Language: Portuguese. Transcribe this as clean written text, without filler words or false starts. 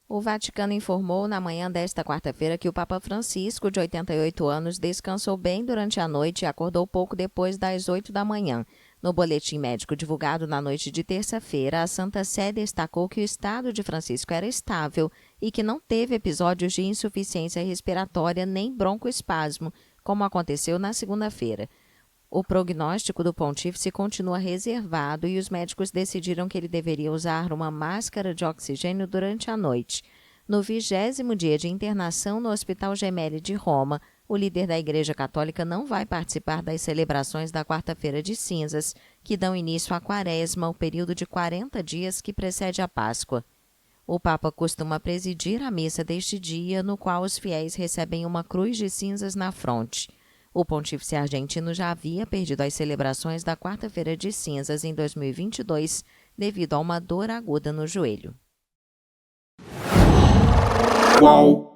O Vaticano informou na manhã desta quarta-feira que o Papa Francisco, de 88 anos, descansou bem durante a noite e acordou pouco depois das 8 da manhã. No boletim médico divulgado na noite de terça-feira, a Santa Sé destacou que o estado de Francisco era estável e que não teve episódios de insuficiência respiratória nem broncoespasmo, como aconteceu na segunda-feira. O prognóstico do pontífice continua reservado e os médicos decidiram que ele deveria usar uma máscara de oxigênio durante a noite. No 20º dia de internação no Hospital Gemelli de Roma, o líder da Igreja Católica não vai participar das celebrações da Quarta-feira de Cinzas, que dão início à Quaresma, o período de 40 dias que precede a Páscoa. O Papa costuma presidir a missa deste dia, no qual os fiéis recebem uma cruz de cinzas na fronte. O pontífice argentino já havia perdido as celebrações da Quarta-feira de Cinzas em 2022 devido a uma dor aguda no joelho. Qual?